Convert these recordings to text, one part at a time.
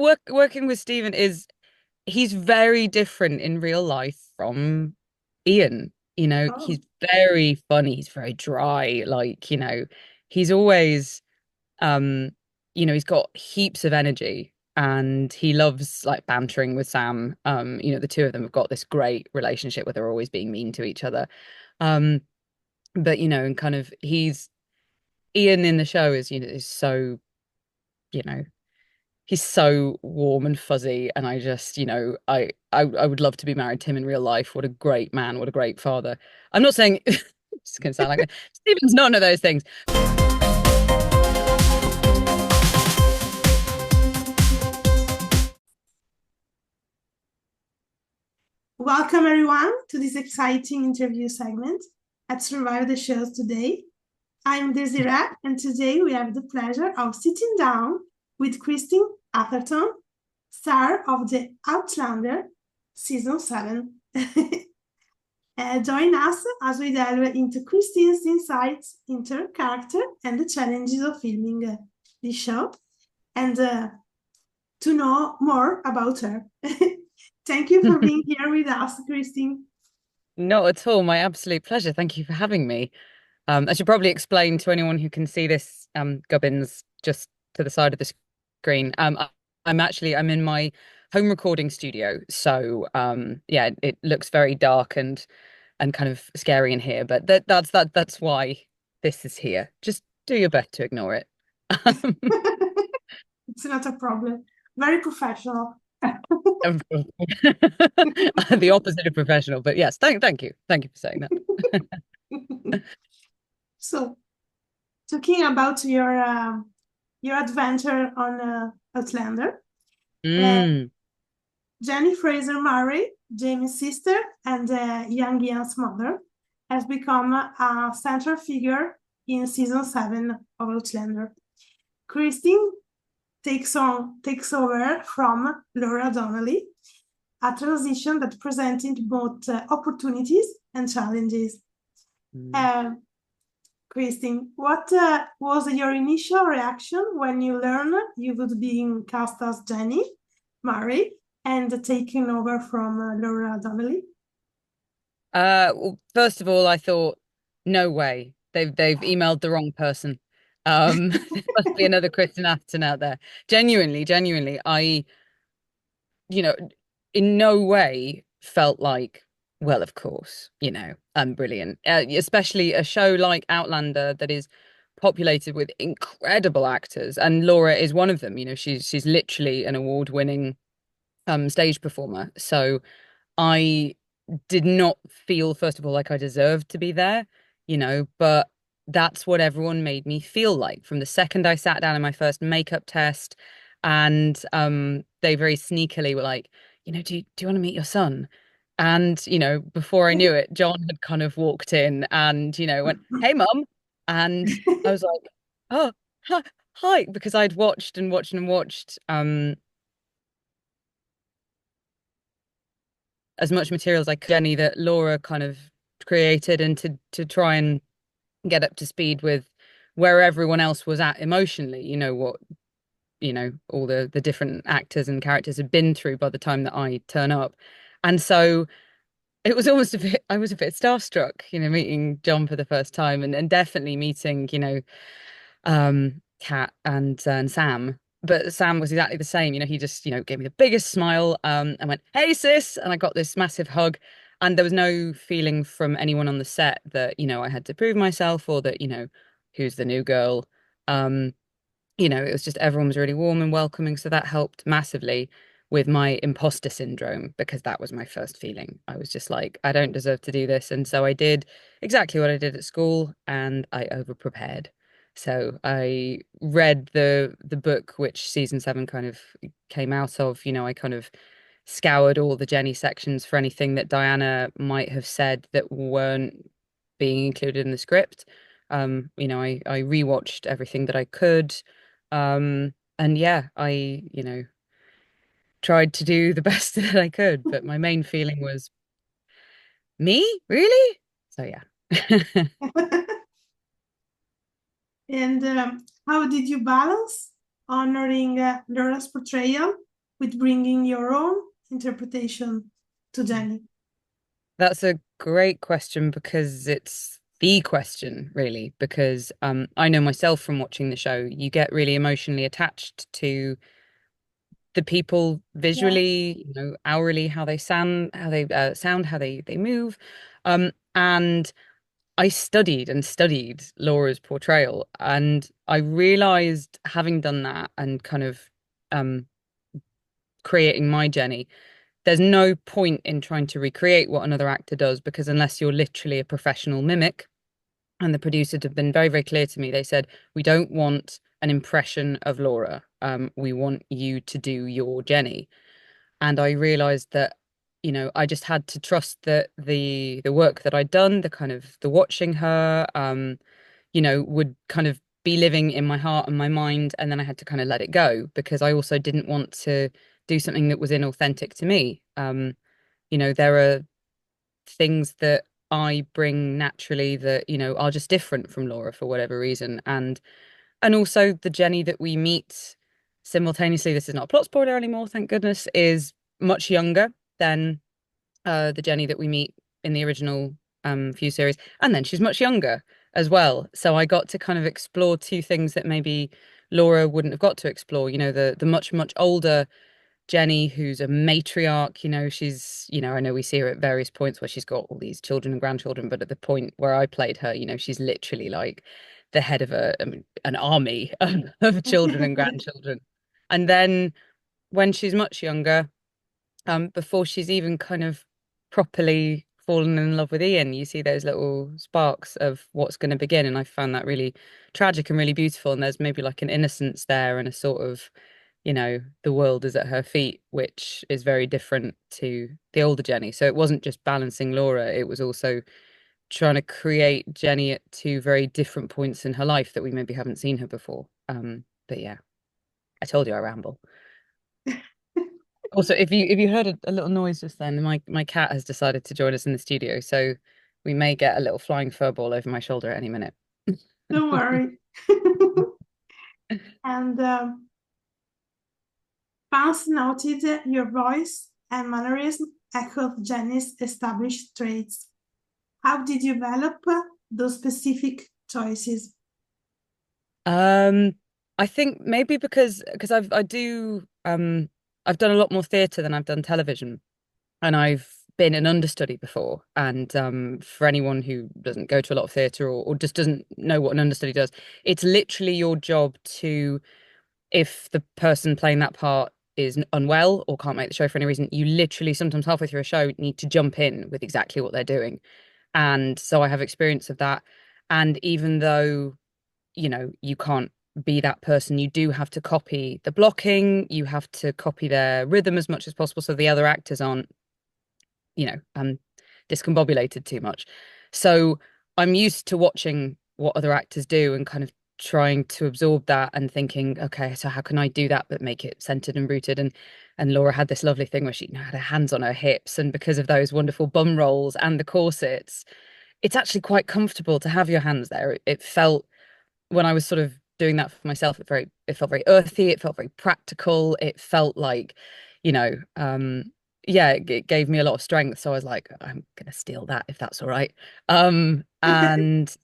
Working with Stephen he's very different in real life from Ian. Oh, He's very funny, he's very dry, he's always um, he's got heaps of energy and he loves like bantering with Sam. The two of them have got this great relationship where they're always being mean to each other. Um, but and kind of he's Ian in the show is so, you know, he's so warm and fuzzy, and I just, I would love to be married to him in real life. What a great man, what a great father. I'm not saying it's gonna sound like that. Stephen's none of those things. welcome everyone to this exciting interview segment at Survive the Shows today. I'm Desiree, and today we have the pleasure of sitting down with Kristin Atherton, star of the Outlander season 7. Join us as we delve into Kristin's insights into her character and the challenges of filming this show, and to know more about her. Thank you for being here with us, Kristin. Not at all. My absolute pleasure. Thank you for having me. I should probably explain to anyone who can see this gubbins just to the side of the screen. I'm in my home recording studio, so yeah, it looks very dark and kind of scary in here, but that's why this is here. Just do your best to ignore it. It's not a problem. Very professional. The opposite of professional, but yes, thank you for saying that. So, talking about your adventure on Outlander, uh, Mm. Jenny Fraser Murray, Jamie's sister and young Ian's mother, has become a central figure in season 7 of Outlander. Kristin takes over from Laura Donnelly, a transition that presented both opportunities and challenges. Mm. Uh, Kristin, what was your initial reaction when you learned you would be cast as Jenny Murray and taking over from Laura Donnelly? Well, first of all, I thought, no way. They've emailed the wrong person. There must be another Kristin Atherton out there. Genuinely, you know, in no way felt like, well, of course, I'm brilliant. Especially a show like Outlander that is populated with incredible actors, and Laura is one of them. She's literally an award-winning stage performer. So I did not feel, first of all, like I deserved to be there, but that's what everyone made me feel like from the second I sat down in my first makeup test. And they very sneakily were like, do you want to meet your son? And, before I knew it, John had kind of walked in and, went, hey, mum. And I was like, oh, hi, hi, because I'd watched and watched and watched as much material as I could, Jenny, that Laura kind of created, and to try and get up to speed with where everyone else was at emotionally, all the different actors and characters had been through by the time that I turn up. And so it was almost I was a bit starstruck, meeting John for the first time, and definitely meeting, Kat and Sam. But Sam was exactly the same. He just, gave me the biggest smile, and went, "Hey, sis," and I got this massive hug. And there was no feeling from anyone on the set that, I had to prove myself, or that, who's the new girl. Um, it was just everyone was really warm and welcoming, so that helped massively with my imposter syndrome, because that was my first feeling. I was just like, I don't deserve to do this, and so I did exactly what I did at school, and I over prepared. So I read the book which season 7 kind of came out of. I kind of scoured all the Jenny sections for anything that Diana might have said that weren't being included in the script. I rewatched everything that I could. And yeah, I, tried to do the best that I could, but my main feeling was, me? Really? So yeah. And how did you balance honoring Laura's portrayal with bringing your own interpretation to Jenny? That's a great question because it's the question, really, because I know myself from watching the show, you get really emotionally attached to the people Yeah. visually, hourly, how they sound, how they move. And I studied and studied Laura's portrayal, and I realized having done that and kind of um creating my Jenny, there's no point in trying to recreate what another actor does because unless you're literally a professional mimic, and the producers have been very, very clear to me, they said, we don't want an impression of Laura. We want you to do your Jenny. And I realized that, I just had to trust that the work that I'd done, the kind of the watching her, would kind of be living in my heart and my mind, and then I had to kind of let it go because I also didn't want to do something that was inauthentic to me. There are things that I bring naturally that, are just different from Laura for whatever reason. And also the Jenny that we meet simultaneously, this is not a plot spoiler anymore, thank goodness, is much younger than the Jenny that we meet in the original few series. And then she's much younger as well. So I got to kind of explore two things that maybe Laura wouldn't have got to explore, the much, much older Jenny, who's a matriarch, I know we see her at various points where she's got all these children and grandchildren, but at the point where I played her, she's literally like the head of an army of children and grandchildren. And then when she's much younger, before she's even kind of properly fallen in love with Ian, you see those little sparks of what's going to begin. And I found that really tragic and really beautiful. And there's maybe like an innocence there and a sort of, the world is at her feet, which is very different to the older Jenny. So it wasn't just balancing Laura, it was also trying to create Jenny at two very different points in her life that we maybe haven't seen her before. But yeah, I told you I ramble. Also, if you heard a little noise just then, my cat has decided to join us in the studio, so we may get a little flying fur ball over my shoulder at any minute. Don't worry. And fans noted your voice and mannerism echoed Jenny's established traits. How did you develop those specific choices? Um, I think maybe because I've done a lot more theatre than I've done television, and I've been an understudy before. And for anyone who doesn't go to a lot of theatre or just doesn't know what an understudy does, it's literally your job to, if the person playing that part is unwell or can't make the show for any reason, you literally sometimes halfway through a show need to jump in with exactly what they're doing. And so I have experience of that. And even though, you can't be that person, you do have to copy the blocking, you have to copy their rhythm as much as possible so the other actors aren't, discombobulated too much. So I'm used to watching what other actors do and kind of trying to absorb that and thinking, okay, so how can I do that but make it centered and rooted? And Laura had this lovely thing where she, had her hands on her hips, and because of those wonderful bum rolls and the corsets, it's actually quite comfortable to have your hands there. It felt, when I was sort of doing that for myself, it felt very earthy, it felt very practical, it felt like, you know, yeah, it gave me a lot of strength. So I was like, I'm gonna steal that if that's all right. And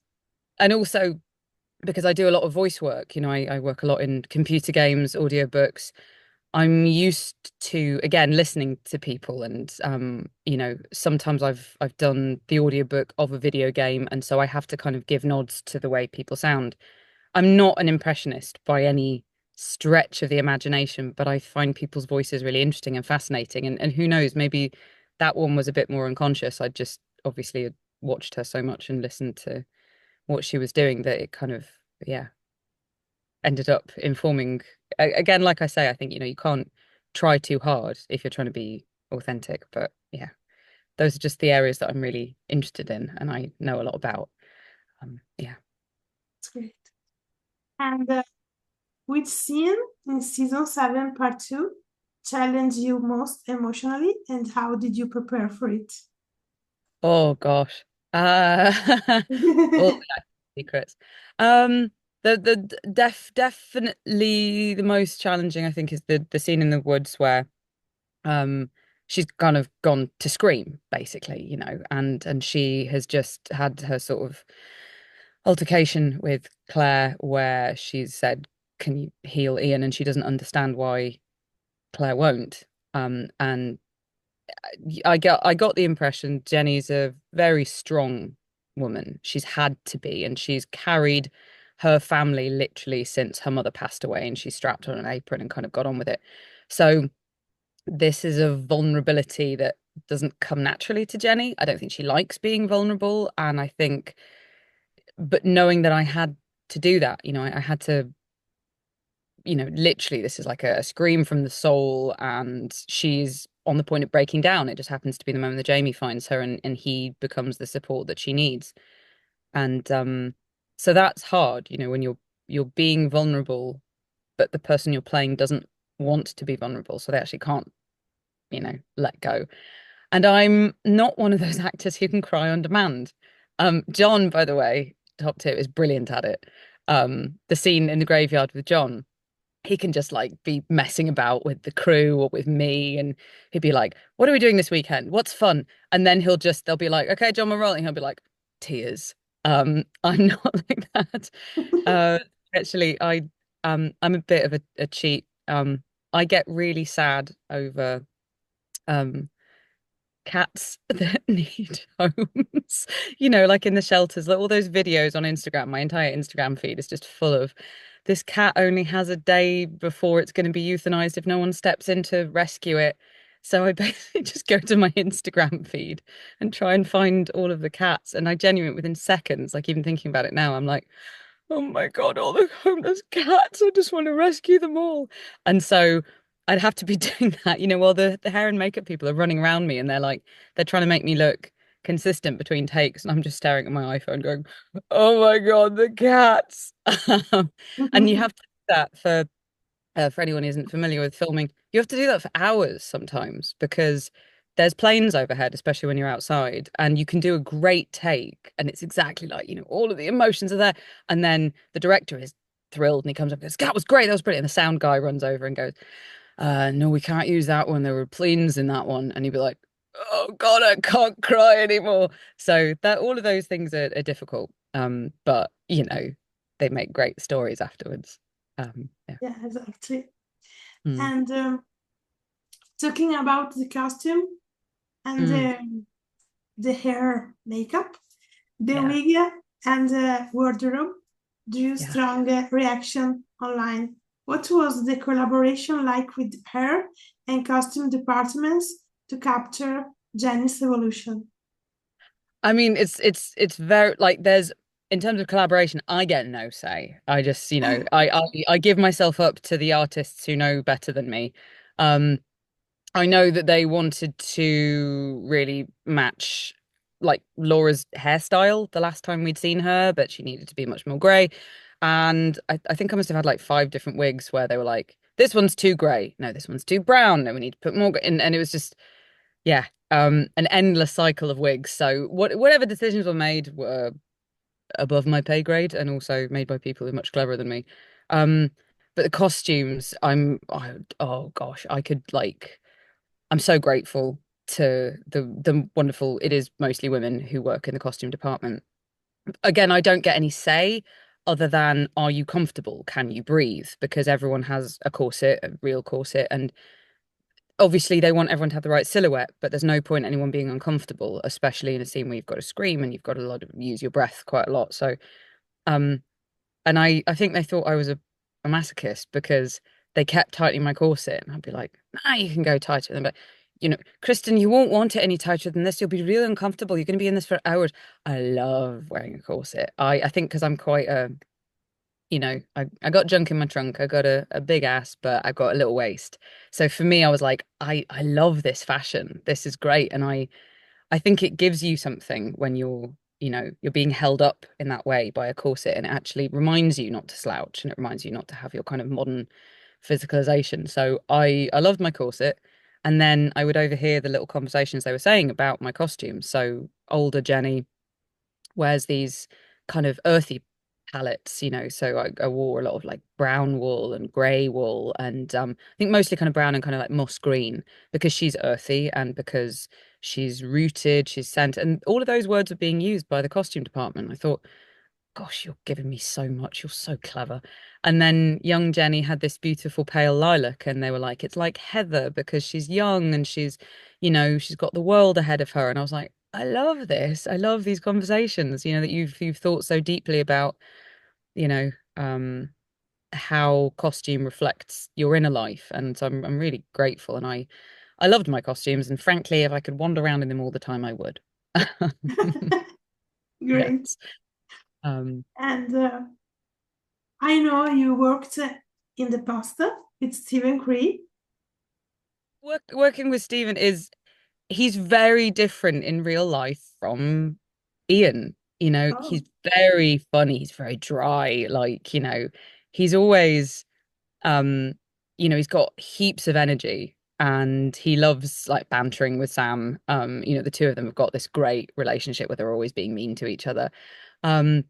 also because I do a lot of voice work, I work a lot in computer games, audiobooks. I'm used to, again, listening to people, and sometimes I've done the audiobook of a video game, and so I have to kind of give nods to the way people sound. I'm not an impressionist by any stretch of the imagination, but I find people's voices really interesting and fascinating. And who knows, maybe that one was a bit more unconscious. I just obviously had watched her so much and listened to what she was doing that it kind of, yeah, ended up informing. Again, like I say, I think, you can't try too hard if you're trying to be authentic. But yeah, those are just the areas that I'm really interested in and I know a lot about. Yeah. That's great. And which scene in season 7, part 2, challenged you most emotionally, and how did you prepare for it? Oh gosh. Uh all the secrets. Um Definitely the most challenging, I think, is the scene in the woods where um she's kind of gone to scream, basically, and she has just had her sort of altercation with Claire where she's said, "Can you heal Ian?" And she doesn't understand why Claire won't. And I got the impression Jenny's a very strong woman. She's had to be, and she's carried her family literally since her mother passed away, and she strapped on an apron and kind of got on with it. So this is a vulnerability that doesn't come naturally to Jenny. I don't think she likes being vulnerable, and I think, but knowing that I had to do that, I had to, literally, this is like a scream from the soul, and she's on the point of breaking down. It just happens to be the moment that Jamie finds her, and he becomes the support that she needs. And so that's hard, when you're being vulnerable, but the person you're playing doesn't want to be vulnerable, so they actually can't, let go. And I'm not one of those actors who can cry on demand. John, by the way, top tip, is brilliant at it. The scene in the graveyard with John, he can just like be messing about with the crew or with me, and he'd be like, "What are we doing this weekend? What's fun?" And then they'll be like, "Okay, John, we're rolling." He'll be like, "Tears." I'm not like that. Uh, Actually, I'm a bit of a cheat. I get really sad over um cats that need homes. Like in the shelters, like all those videos on Instagram. My entire Instagram feed is just full of this cat only has a day before it's going to be euthanized if no one steps in to rescue it. So I basically just go to my Instagram feed and try and find all of the cats. And I genuinely, within seconds, like even thinking about it now, I'm like, oh my God, all the homeless cats. I just want to rescue them all. And so I'd have to be doing that, while the hair and makeup people are running around me, and they're trying to make me look consistent between takes. And I'm just staring at my iPhone going, oh my God, the cats. Um, and you have to do that for anyone who isn't familiar with filming. You have to do that for hours sometimes because there's planes overhead, especially when you're outside, and you can do a great take, and it's exactly like, all of the emotions are there. And then the director is thrilled and he comes up and goes, "That was great, that was brilliant." And the sound guy runs over and goes, no, we can't use that one. There were planes in that one. And you'd be like, oh God, I can't cry anymore. So that all of those things are difficult. But they make great stories afterwards. Yeah. Yeah, exactly. Mm. And talking about the costume and Mm. the hair makeup, the Yeah. wig and the wardrobe drew Yeah. strong reaction online. What was the collaboration like with hair and costume departments to capture Jenny's evolution? I mean, it's very like there's in terms of collaboration, I get no say. I just, I give myself up to the artists who know better than me. Um, I know that they wanted to really match like Laura's hairstyle the last time we'd seen her, but she needed to be much more grey. And I think I must have had like five different wigs where they were like, this one's too grey. No, this one's too brown. No, we need to put more in. And it was just, yeah, an endless cycle of wigs. So whatever decisions were made were above my pay grade and also made by people who are much cleverer than me. Um, but the costumes, oh gosh, I could like. I'm so grateful to the wonderful, it is mostly women who work in the costume department. Again, I don't get any say other than, are you comfortable? Can you breathe? Because everyone has a corset, a real corset, and obviously they want everyone to have the right silhouette, but there's no point anyone being uncomfortable, especially in a scene where you've got to scream and you've got a lot of use your breath quite a lot. So um and I think they thought I was a masochist because they kept tightening my corset, and I'd be like, "Nah, you can go tighter." And but Kristin, you won't want it any tighter than this. You'll be really uncomfortable. You're going to be in this for hours. I love wearing a corset. I think because I'm quite I got junk in my trunk. I got a big ass, but I've got a little waist. So for me, I was like, I love this fashion. This is great, and I think it gives you something when you're being held up in that way by a corset, and it actually reminds you not to slouch, and it reminds you not to have your kind of modern physicalization. So I loved my corset, and then I would overhear the little conversations they were saying about my costume. So older Jenny wears these kind of earthy palettes, so I wore a lot of like brown wool and grey wool and I think mostly kind of brown and kind of like moss green because she's earthy and because she's rooted, she's scent, and all of those words were being used by the costume department. I thought, gosh, you're giving me so much. You're so clever. And then young Jenny had this beautiful pale lilac, and they were like, it's like Heather because she's young and she's got the world ahead of her. And I was like, I love this. I love these conversations, that you've thought so deeply about, you know, um, how costume reflects your inner life. And so I'm really grateful. And I loved my costumes. And frankly, if I could wander around in them all the time, I would. Great. Yes. Um, And I know you worked in the past with Stephen Cree. working with Stephen he's very different in real life from Ian. Oh, He's very funny, he's very dry, he's always um, he's got heaps of energy and he loves like bantering with Sam. The two of them have got this great relationship where they're always being mean to each other. Um,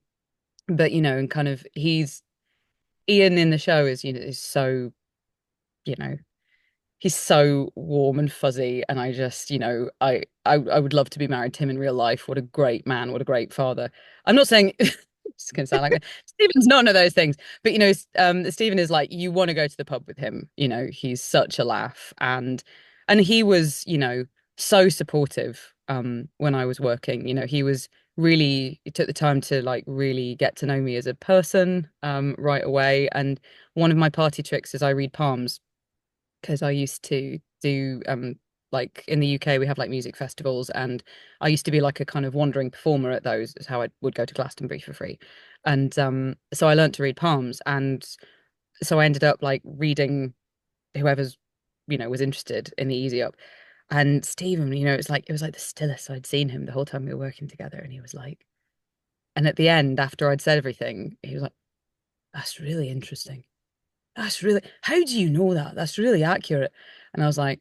but and kind of he's Ian in the show is so, you know, he's so warm and fuzzy, and I just, I would love to be married to him in real life. What a great man, what a great father. I'm not saying it's gonna sound like that. Stephen's none of those things, but Stephen is like you want to go to the pub with him. He's such a laugh, and he was, so supportive when I was working. He took the time to like really get to know me as a person right away. And one of my party tricks is I read palms because I used to do like in the UK we have like music festivals, and I used to be like a kind of wandering performer at those. Is how I would go to Glastonbury for free. And so I learned to read palms, and so I ended up like reading whoever's was interested in the Easy Up. And Stephen, it was like the stillest I'd seen him the whole time we were working together, and he was like, and at the end after I'd said everything he was like, that's really interesting. How do you know that? That's really accurate. And I was like,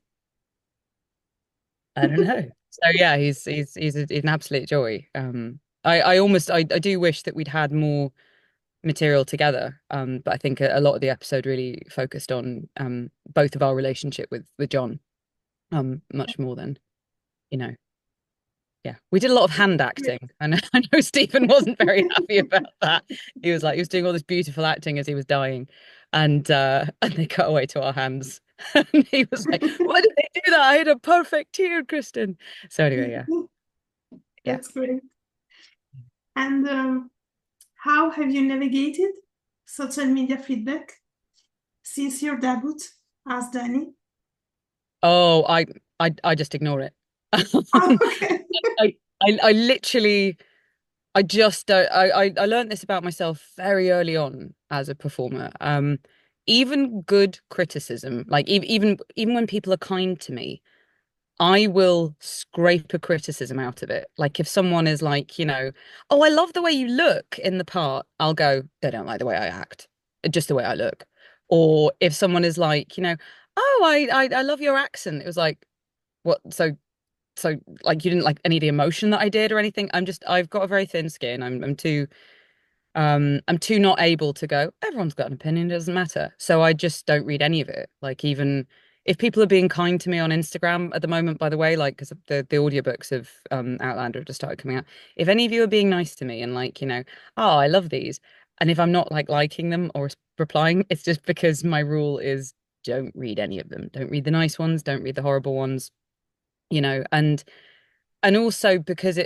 I don't know. So yeah, he's an absolute joy. I do wish that we'd had more material together. But I think a lot of the episode really focused on both of our relationship with John, much more than, you know. Yeah, we did a lot of hand acting. And I know Stephen wasn't very happy about that. He was doing all this beautiful acting as he was dying, and and they cut away to our hands. And he was like, "Why did they do that? I had a perfect tear, Kristin." So anyway, yeah, yeah. that's great. And how have you navigated social media feedback since your debut as Danny? Oh, I just ignore it. Oh, okay. I literally I just don't. I learned this about myself very early on as a performer. Even good criticism, like even when people are kind to me, I will scrape a criticism out of it. Like if someone is like, oh, I love the way you look in the part, I'll go, they don't like the way I act, just the way I look. Or if someone is like, oh, I love your accent, it was like, what? So like you didn't like any of the emotion that I did or anything. I've got a very thin skin. I'm too not able to go, everyone's got an opinion, it doesn't matter. So I just don't read any of it. Like even if people are being kind to me on Instagram at the moment, by the way, like because the audiobooks of Outlander have just started coming out. If any of you are being nice to me and like, oh, I love these. And if I'm not like liking them or replying, it's just because my rule is don't read any of them. Don't read the nice ones, don't read the horrible ones, and also because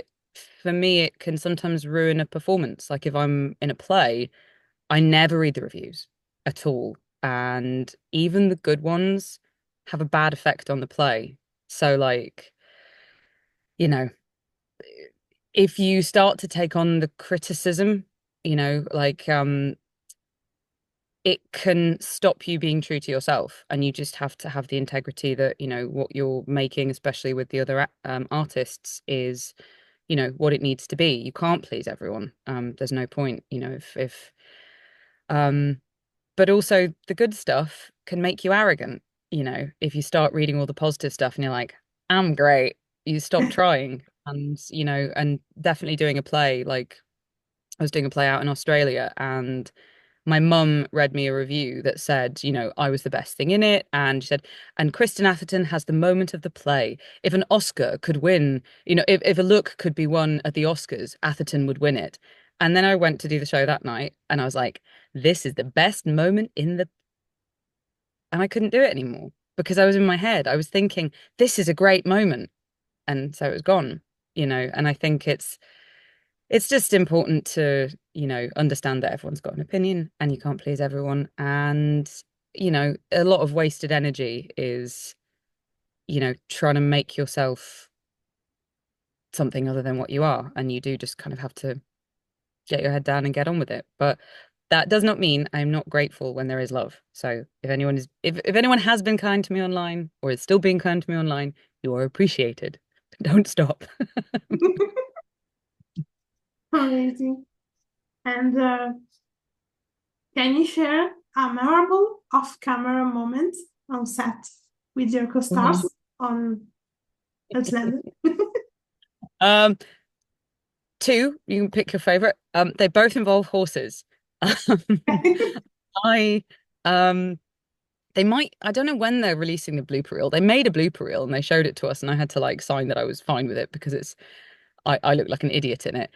for me it can sometimes ruin a performance. Like if I'm in a play, I never read the reviews at all, and even the good ones have a bad effect on the play. So like, you know if you start to take on the criticism, like it can stop you being true to yourself, and you just have to have the integrity that what you're making, especially with the other artists, is what it needs to be. You can't please everyone. There's no point, if um but also the good stuff can make you arrogant. If you start reading all the positive stuff and you're like, I'm great, you stop trying. And definitely doing a play like I was doing a play out in Australia, and my mum read me a review that said, I was the best thing in it. And she said, and Kristin Atherton has the moment of the play. If an Oscar could win, if a look could be won at the Oscars, Atherton would win it. And then I went to do the show that night and I was like, this is the best moment in the, and I couldn't do it anymore because I was in my head. I was thinking, this is a great moment. And so it was gone, and I think it's just important to, understand that everyone's got an opinion and you can't please everyone. And, a lot of wasted energy is, trying to make yourself something other than what you are. And you do just kind of have to get your head down and get on with it. But that does not mean I'm not grateful when there is love. So if anyone has been kind to me online or is still being kind to me online, you are appreciated. Don't stop. Amazing. And can you share a memorable off-camera moment on set with your co-stars Mhm. on Outlander? Um, Two, you can pick your favorite. They both involve horses. Um, I um I don't know when they're releasing the blooper reel. They made a blooper reel and they showed it to us and I had to like sign that I was fine with it because I look like an idiot in it.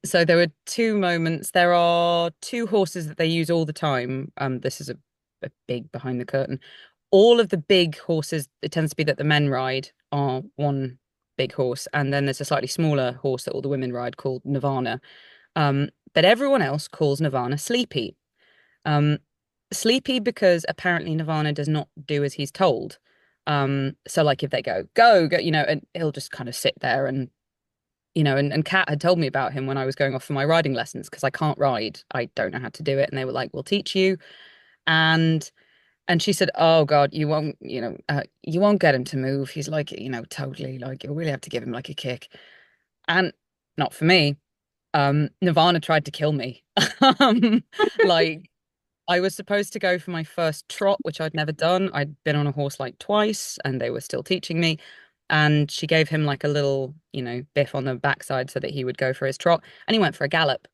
So there were two moments. There are two horses that they use all the time. This is a big behind the curtain. All of the big horses, it tends to be that the men ride are one big horse, and then there's a slightly smaller horse that all the women ride called Nirvana. But everyone else calls Nirvana Sleepy. Um, Sleepy because apparently Nirvana does not do as he's told. So like if they go, and he'll just kind of sit there and and Kat had told me about him when I was going off for my riding lessons because I can't ride. I don't know how to do it. And they were like, we'll teach you. And she said, oh God, you won't get him to move. He's like, totally like you'll really have to give him like a kick. And not for me. Nirvana tried to kill me. Um, like I was supposed to go for my first trot, which I'd never done. I'd been on a horse like twice and they were still teaching me. And she gave him like a little, biff on the backside so that he would go for his trot. And he went for a gallop.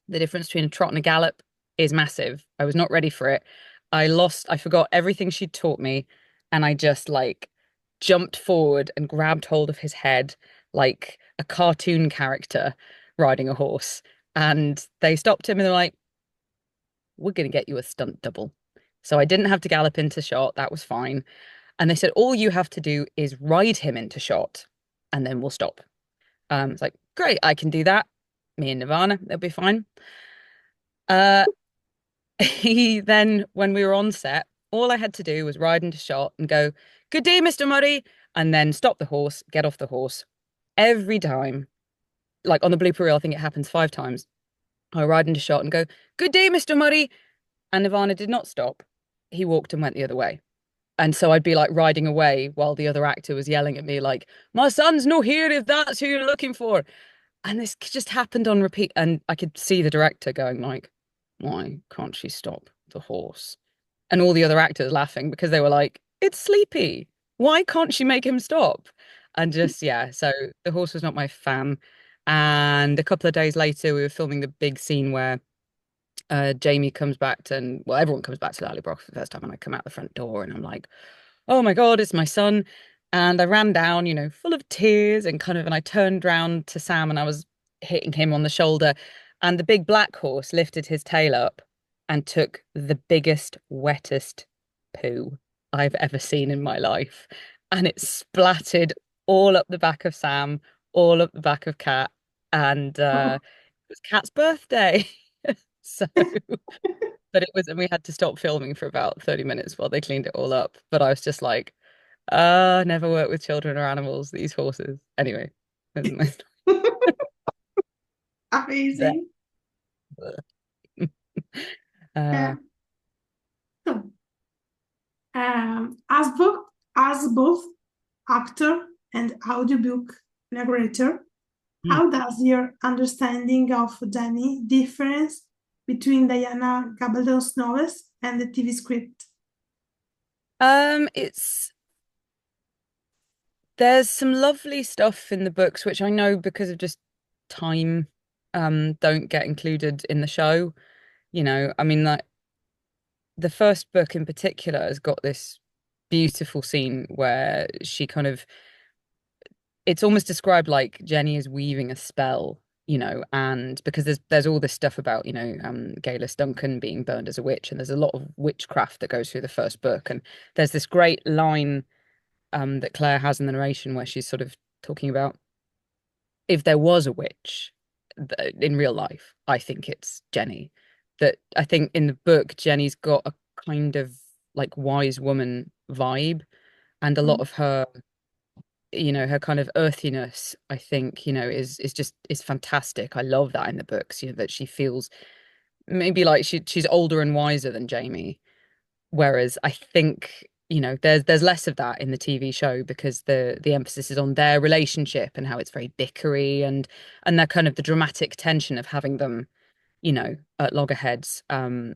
The difference between a trot and a gallop is massive. I was not ready for it. I forgot everything she'd taught me. And I just like jumped forward and grabbed hold of his head like a cartoon character riding a horse. And they stopped him and they're like, we're going to get you a stunt double. So I didn't have to gallop into shot. That was fine. And they said, all you have to do is ride him into shot and then we'll stop. It's like, great, I can do that. Me and Nirvana, they'll be fine. Uh, he then, when we were on set, all I had to do was ride into shot and go, good day, Mr. Murray, and then stop the horse, get off the horse. Every time, like on the blooper reel, I think it happens 5 times. I ride into shot and go, good day, Mr. Murray. And Nirvana did not stop. He walked and went the other way. And so I'd be like riding away while the other actor was yelling at me, like, my son's no here if that's who you're looking for. And this just happened on repeat. And I could see the director going, like, why can't she stop the horse? And all the other actors laughing because they were like, it's Sleepy. Why can't she make him stop? And just, yeah. So the horse was not my fan. And a couple of days later, we were filming the big scene where Jamie comes back to, and well, everyone comes back to Lally for the first time, and I come out the front door, and I'm like, "Oh my God, it's my son!" And I ran down, full of tears, and I turned round to Sam, and I was hitting him on the shoulder, and the big black horse lifted his tail up and took the biggest, wettest poo I've ever seen in my life, and it splattered all up the back of Sam, all up the back of Kat, and it was Kat's birthday. So, but it was, and we had to stop filming for about 30 minutes while they cleaned it all up. But I was just like, never work with children or animals, these horses. Anyway, isn't this Amazing. uh, Yeah. So, as both actor and audiobook narrator, hmm. how does your understanding of Jenny difference between Diana Gabaldon's novels and the TV script? It's there's some lovely stuff in the books, which I know because of just time. don't get included in the show. I mean, like the first book in particular has got this beautiful scene where she kind of it's almost described like Jenny is weaving a spell, and because there's all this stuff about, Galis Duncan being burned as a witch, and there's a lot of witchcraft that goes through the first book. And there's this great line that Claire has in the narration where she's sort of talking about if there was a witch in real life, I think it's Jenny. That I think in the book, Jenny's got a kind of like wise woman vibe, and a lot Mhm. of her, her kind of earthiness, I think, is just is fantastic. I love that in the books, that she feels maybe like she's older and wiser than Jamie. Whereas I think, there's less of that in the TV show because the emphasis is on their relationship and how it's very bickery and that kind of the dramatic tension of having them, at loggerheads.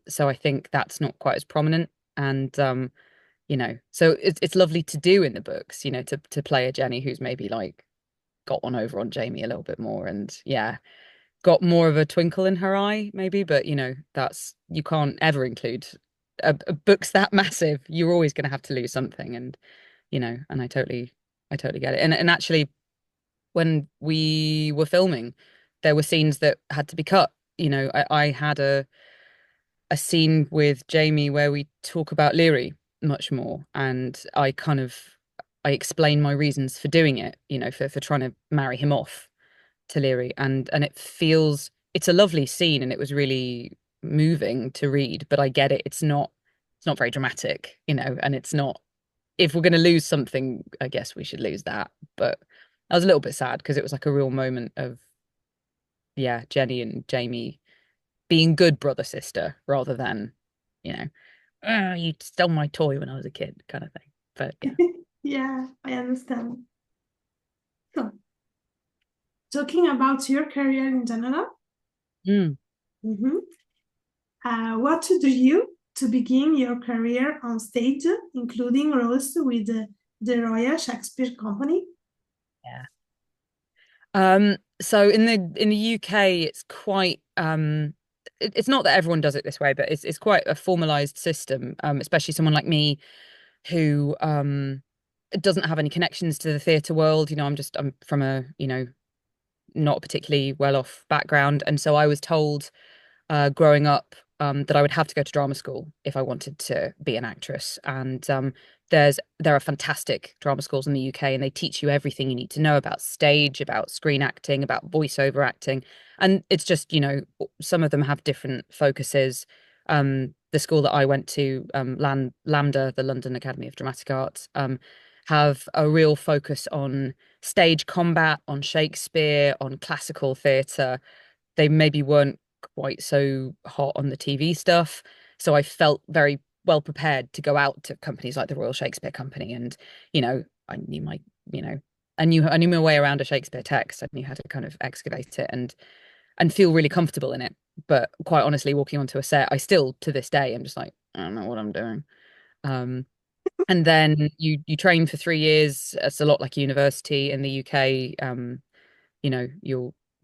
So I think that's not quite as prominent. And so it's lovely to do in the books, to play a Jenny who's maybe like got one over on Jamie a little bit more and yeah, got more of a twinkle in her eye, maybe, but that's you can't ever include a book's that massive. You're always going to have to lose something, and and I totally get it. And actually, when we were filming, there were scenes that had to be cut. I had a scene with Jamie where we talk about Leary much more, and I explain my reasons for doing it. For trying to marry him off to Leary, and it's a lovely scene, and it was really moving to read. But I get it; it's not very dramatic, and it's not. If we're going to lose something, I guess we should lose that. But I was a little bit sad because it was like a real moment of yeah, Jenny and Jamie being good brother sister rather than you know, oh, you stole my toy when I was a kid kind of thing. But yeah. Yeah, I understand. So, talking about your career in general, Mm. mhm, what do you to begin your career on stage, including roles with the Royal Shakespeare Company? Yeah. So in the UK, it's quite it's not that everyone does it this way, but it's quite a formalized system, especially someone like me who doesn't have any connections to the theatre world. I'm from a, not particularly well off background. And so I was told growing up that I would have to go to drama school if I wanted to be an actress. And there are fantastic drama schools in the UK, and they teach you everything you need to know about stage, about screen acting, about voiceover acting. And it's just, some of them have different focuses. The school that I went to, LAMDA, the London Academy of Dramatic Arts, have a real focus on stage combat, on Shakespeare, on classical theatre. They maybe weren't quite so hot on the TV stuff. So I felt very well prepared to go out to companies like the Royal Shakespeare Company. And, I knew you know, I knew my way around a Shakespeare text. I knew how to kind of excavate it and feel really comfortable in it. But quite honestly, walking onto a set, I still to this day, I'm just like, I don't know what I'm doing. Um, and then you train for 3 years. It's a lot like university in the UK.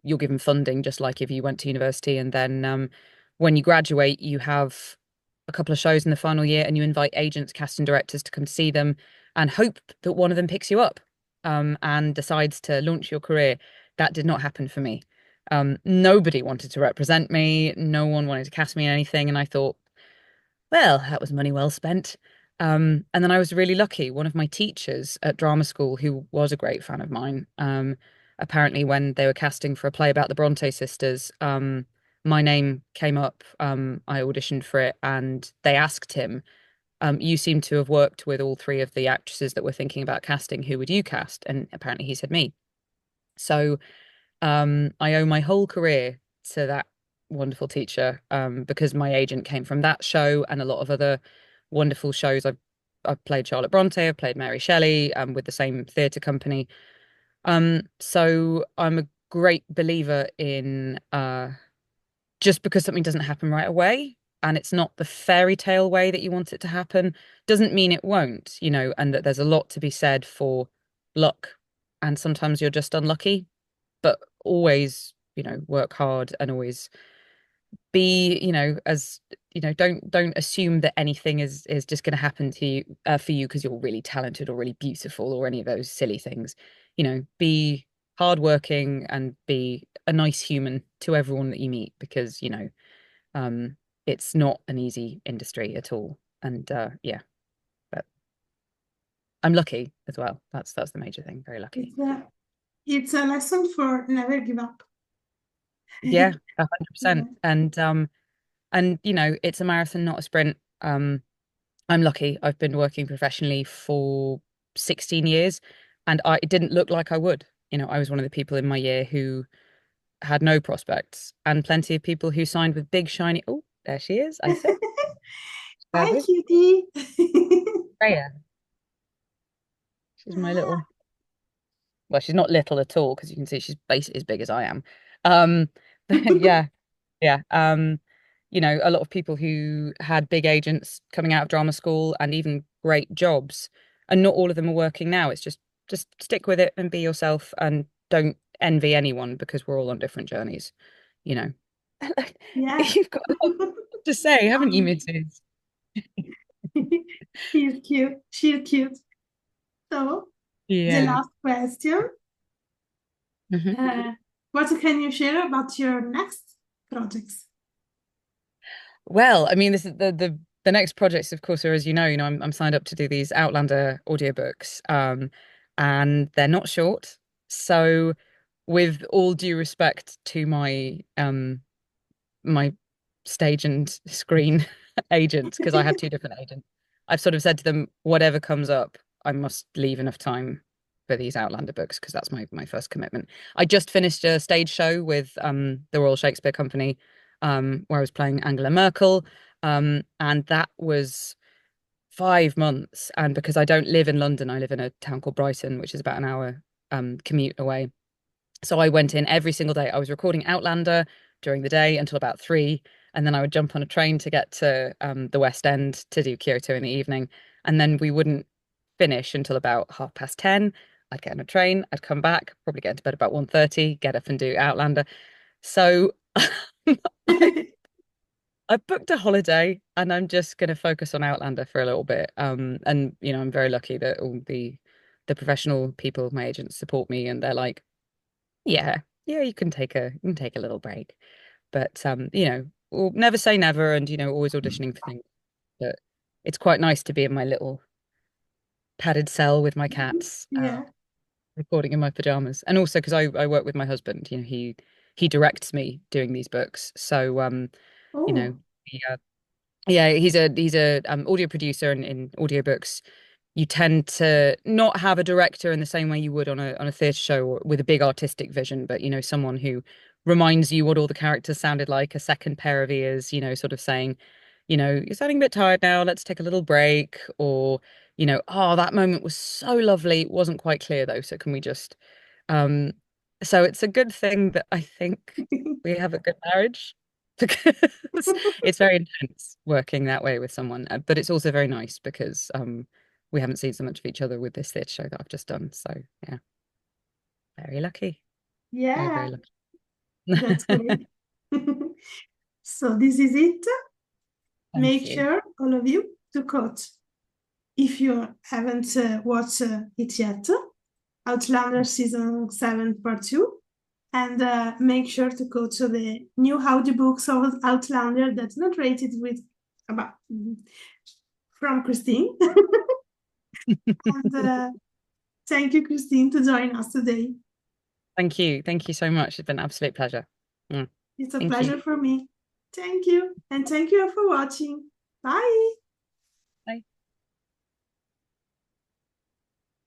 You're given funding just like if you went to university, and then when you graduate, you have a couple of shows in the final year, and you invite agents, casting directors to come see them, and hope that one of them picks you up and decides to launch your career. That did not happen for me. Nobody wanted to represent me. No one wanted to cast me in anything, and I thought, well, that was money well spent. And then I was really lucky. One of my teachers at drama school, who was a great fan of mine, apparently when they were casting for a play about the Bronte sisters, my name came up. I auditioned for it, and they asked him, "You seem to have worked with all three of the actresses that were thinking about casting. Who would you cast?" And apparently he said me. So I owe my whole career to that wonderful teacher, because my agent came from that show and a lot of other wonderful shows. I've played Charlotte Bronte, I've played Mary Shelley, with the same theatre company. So I'm a great believer in just because something doesn't happen right away and it's not the fairy tale way that you want it to happen, doesn't mean it won't, and that there's a lot to be said for luck. And sometimes you're just unlucky, but always work hard and always be, as don't assume that anything is just going to happen to you for you because you're really talented or really beautiful or any of those silly things. Be hardworking and be a nice human to everyone that you meet because, um, it's not an easy industry at all. And yeah, but I'm lucky as well. That's the major thing. Very lucky. It's a lesson for never give up. Yeah, 100%. Yeah. And it's a marathon, not a sprint. I'm lucky. I've been working professionally for 16 years and it didn't look like I would. I was one of the people in my year who had no prospects and plenty of people who signed with big shiny. Oh, there she is, I said. Hi, cutie. Freya. She's my little, well, she's not little at all because you can see she's basically as big as I am. Um, yeah, yeah. A lot of people who had big agents coming out of drama school and even great jobs, and not all of them are working now. It's just stick with it and be yourself and don't envy anyone because we're all on different journeys, you know. Yeah. You've got a lot to say, haven't you, Mrs.? He's cute. She's cute. So, the Yeah. last question. Mhm. Uh, what can you share about your next projects? Well, I mean, this is the next projects, of course, are as I'm signed up to do these Outlander audiobooks, and they're not short. So, with all due respect to my stage and screen agents, because I have two different agents, I've sort of said to them, whatever comes up, I must leave enough time for these Outlander books because that's my first commitment. I just finished a stage show with the Royal Shakespeare Company, where I was playing Angela Merkel, and that was 5 months. And because I don't live in London, I live in a town called Brighton, which is about an hour commute away. So I went in every single day. I was recording Outlander during the day until about 3, and then I would jump on a train to get to the West End to do Kyoto in the evening, and then we wouldn't finish until about 10:30. I'd get on a train, I'd come back, probably get into bed about 1:30, get up and do Outlander. So I I've booked a holiday and I'm just going to focus on Outlander for a little bit. And I'm very lucky that all the professional people, my agents, support me, and they're like, yeah, yeah, you can take a little break. But we'll never say never, and always auditioning for things. But it's quite nice to be in my little padded cell with my cats, Yeah. recording in my pajamas, and also because I work with my husband. He directs me doing these books, so you know, Oh, he, yeah, he's a audio producer in audiobooks. You tend to not have a director in the same way you would on a theatre show or with a big artistic vision, but someone who reminds you what all the characters sounded like, a second pair of ears, sort of saying, you're sounding a bit tired now, let's take a little break, or, oh, that moment was so lovely, it wasn't quite clear though, so can we just um so it's a good thing that I think we have a good marriage because it's very intense working that way with someone, but it's also very nice because we haven't seen so much of each other with this theatre show that I've just done. So yeah, very lucky. Very, yeah, very lucky. that's great. So this is it. Thank Make you. sure, all of you, to quote, if you haven't watched it yet, Outlander Season 7 Part 2. And make sure to go to the new audiobooks of Outlander that's not rated with about from Kristin. And thank you, Kristin, to join us today. Thank you. Thank you so much. It's been an absolute pleasure. Mm. It's a Thank you. pleasure for me. Thank you. And thank you for watching. Bye.